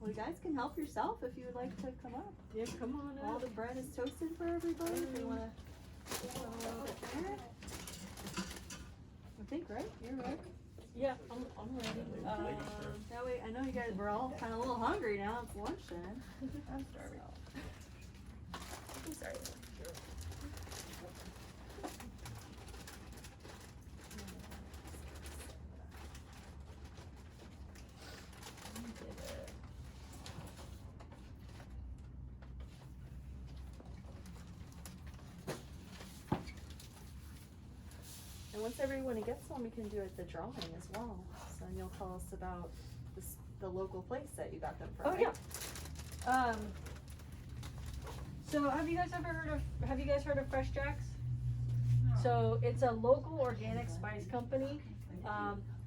Well, you guys can help yourself if you would like to come up. Yeah, come on All up. the bread is toasted for everybody. If you want to put a little bit there. I think, right? You're right. Yeah, I'm ready. That way, I know you guys were all kind of a little hungry now. It's lunchtime. I'm starving. I'm sorry. And once everyone gets one, we can do the drawing as well. So you'll tell us about the local place that you got them from. Oh right? yeah. So have you guys heard of Fresh Jacks? So it's a local organic spice company.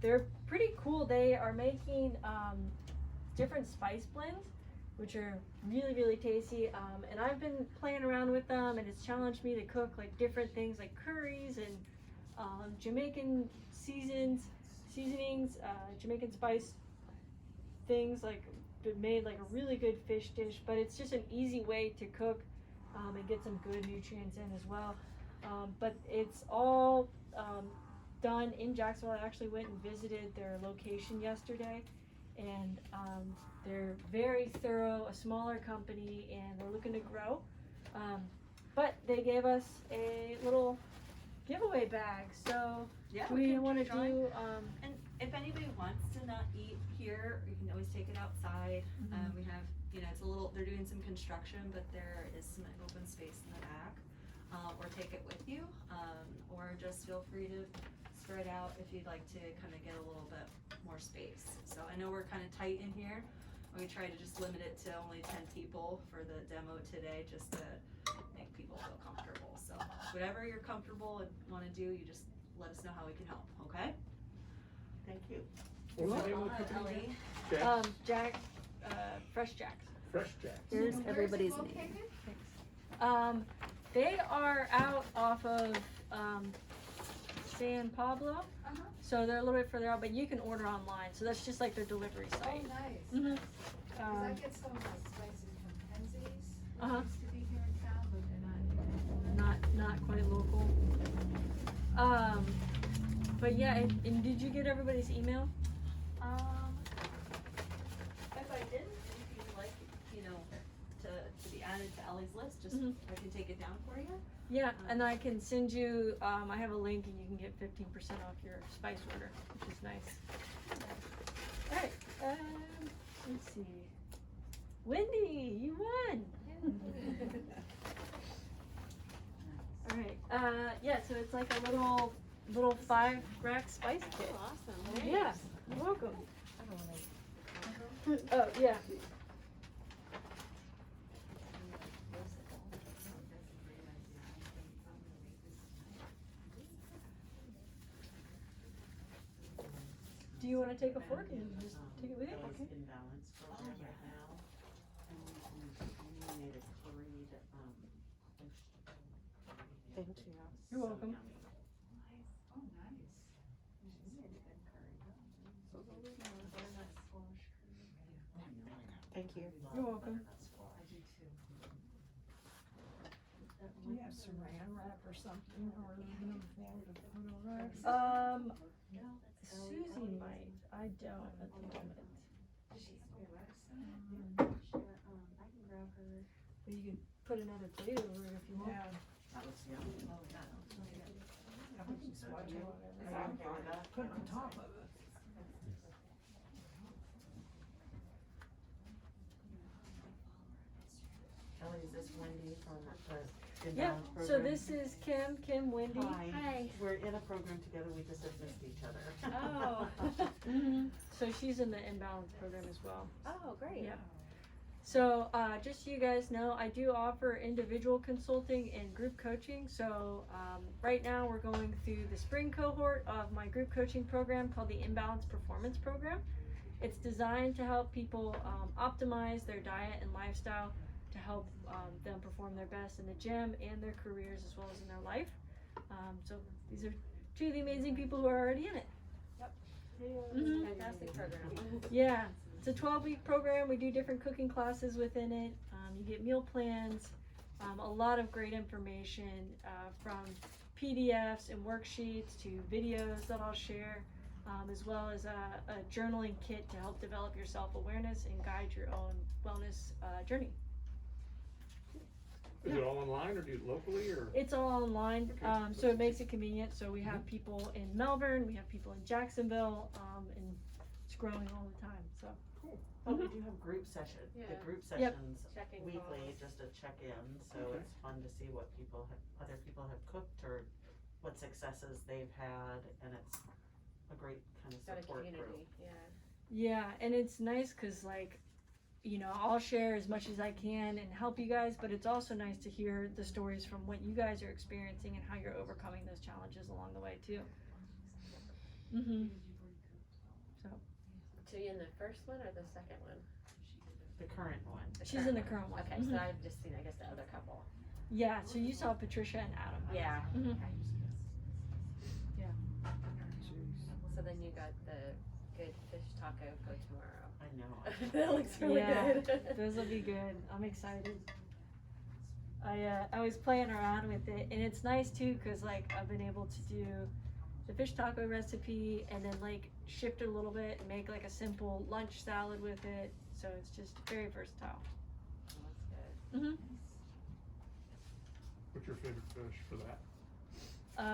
They're pretty cool. They are making different spice blends, which are really, really tasty. And I've been playing around with them, and it's challenged me to cook different things like curries and Jamaican seasonings, Jamaican spice things made a really good fish dish. But it's just an easy way to cook and get some good nutrients in as well. But it's all done in Jacksonville. I actually went and visited their location yesterday, and they're very thorough, a smaller company, and they're looking to grow. But they gave us a little giveaway bag. So Yeah, do we can want to drawing. do? And if anybody wants to not eat here, you can always take it outside. We have you know, it's a little, they're doing some construction, but there is some open space in the back. Or take it with you, or just feel free to spread out if you'd like to kind of get a little bit more space. So I know we're kind of tight in here. We try to just limit it to only 10 people for the demo today, just to make people feel comfortable. So whatever you're comfortable and want to do, you just let us know how we can help, okay? Thank you. What was the name of the Ellie. company again? Jack, Fresh Jacks. Fresh Jacks. Here's everybody's name. Thanks. They are out off of San Pablo, so they're a little bit further out, but you can order online. So that's just like their delivery Oh, site. nice. Mhm. Cause I get some of my spices from Penzie's, Uh-huh. that used to be here in town, but they're not here. Not quite local. But yeah, and did you get everybody's email? If I didn't, and if you'd like, you know, to be added to Ellie's list, just Mhm. I can take it down for you. Yeah, and I can send you. I have a link, and you can get 15% off your spice order, which is nice. All right. Let's see. Wendy, you won. All right. Yeah. So it's like a little 5-rack spice kit. Awesome. Yeah. You're welcome. Oh yeah. Do you want to take a fork and just take it with you? Ella's Okay. Imbalance program right now, and we made a curried, Thank you. You're welcome. Oh, nice. She made a good curry. Thank you. You're welcome. I do too. Do you have saran wrap or something, or aluminum foil to put over it? Susie might. I don't at the moment. I can grab her. But you can put another plate over it if you want. Yeah. That looks yummy. Oh, yeah. I put some smudge on it. Is that okay with that? Put it on top of it. Ellie, is this Wendy from the Yeah. Imbalance program? So this is Kim, Wendy. Hi. We're in a program together, we just have missed each other. Oh. Mhm. So she's in the Imbalance program as well. Oh, great. Yeah. So just so you guys know, I do offer individual consulting and group coaching. So right now we're going through the spring cohort of my group coaching program called the Imbalance Performance Program. It's designed to help people optimize their diet and lifestyle to help them perform their best in the gym and their careers as well as in their life. So these are two of the amazing people who are already in it. Mhm. Fantastic program. Yeah, it's a 12-week program. We do different cooking classes within it. You get meal plans, a lot of great information from PDFs and worksheets to videos that I'll share, as well as a journaling kit to help develop your self-awareness and guide your own wellness journey. Is it all online or do you do it locally or? It's all online, Okay. so it makes it convenient. So we have people in Melbourne, we have people in Jacksonville, and it's growing all the time. So But we do have group session, the Yeah. group Yep. sessions Checking weekly, calls. just a check-in, so Okay. it's fun to see what other people have cooked or what successes they've had, and it's a great kind of Got a support community, group. yeah. yeah, and it's nice because like, you know, I'll share as much as I can and help you guys, but it's also nice to hear the stories from what you guys are experiencing and how you're overcoming those challenges along the way too. Mm-hmm. So you in the first one or the second one? The current one. The She's in the one. current one. Okay, Mhm. so I've just seen, I guess, the other couple. Yeah, so you saw Patricia and Adam. Yeah. Mhm. Okay. Yeah. So then you got the good fish taco for tomorrow. I know. That looks really Yeah, good. those will be good. I'm excited. I was playing around with it, and it's nice too, cause like I've been able to do the fish taco recipe, and then like shift it a little bit and make like a simple lunch salad with it. So it's just very versatile. That's good. Mm-hmm. What's your favorite fish for that?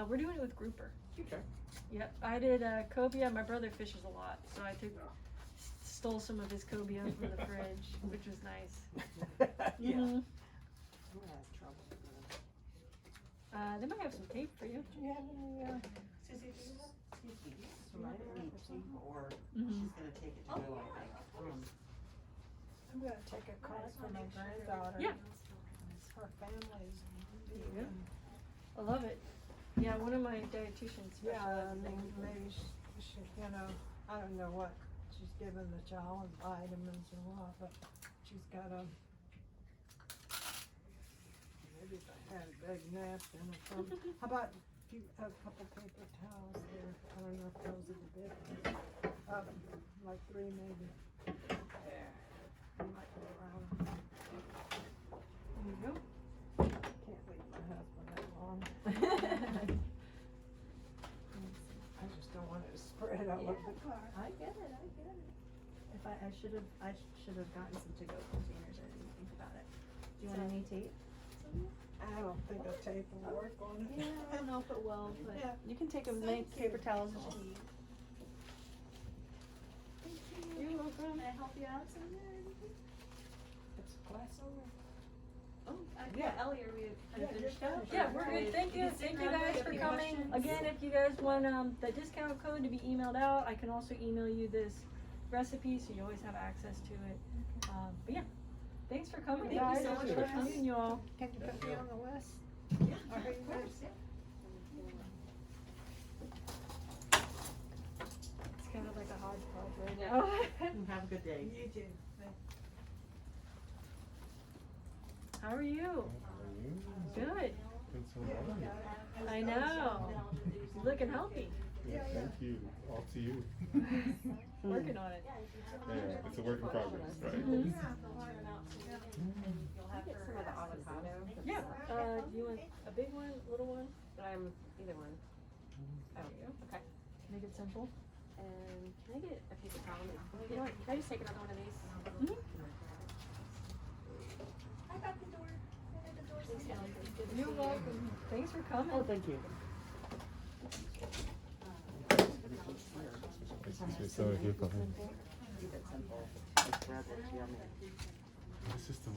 We're doing it with grouper. Okay. Yep, I did cobia. My brother fishes a lot, so I took stole some of his cobia from the fridge, which was nice. Yeah. Mhm. Who has trouble with that? They might have some tape for you. Do you have any, Susie, do you have, excuse me, some Right. tape or Mhm. she's gonna take it to go, I think. I'm gonna take a class for my granddaughter. Yeah. Her family's There you go. vegan. I love it. Yeah, one of my dietitians Yeah, I specializes mean, in maybe she, you know, I don't know what she's given the child, vitamins or what, but she's got maybe if I had a big napkin or something. How about a couple paper towels there? I don't know if those are the big ones. Like 3 maybe. There. I might go around. There you go. Can't leave my husband that long. I just don't want it to spread all over the car. I get it. If I should have gotten some to-go containers, I didn't think about it. Do you want any tape? I don't think a tape will work on it. Yeah, I don't know if it will, but Yeah. you can take as many paper towels as you need. Thank you. You're welcome. Can I help you out somewhere? It's class over. Oh, Yeah. Ellie, are we Yeah, kind of finished you're up? finished. Yeah, we're good. Thank you. Thank you guys for coming. Again, if you guys want the discount code to be emailed out, I can also email you this recipe so you always have access to it. But yeah, thanks for coming, Thank you guys. so It was much great for meeting you all. Can you put me on the list? Yeah, Are you of course, yeah. It's kind of like a hodgepodge right now. Have a good day. You too. How are you? Good. I know. You're looking healthy. Yeah, Thank you. All to you. Working on it. Yeah, it's a work in progress, right? Mhm. Get some of the avocado. Yeah. Do you want a big one, little one? Either one. Oh, okay. Make it simple. And can I get a paper towel? You know what, can I just take another one of these? Mhm. Thanks, Ellie. You're welcome. Thanks for coming. Oh, thank you. So here for him. Keep it simple. It's rather yummy. This is the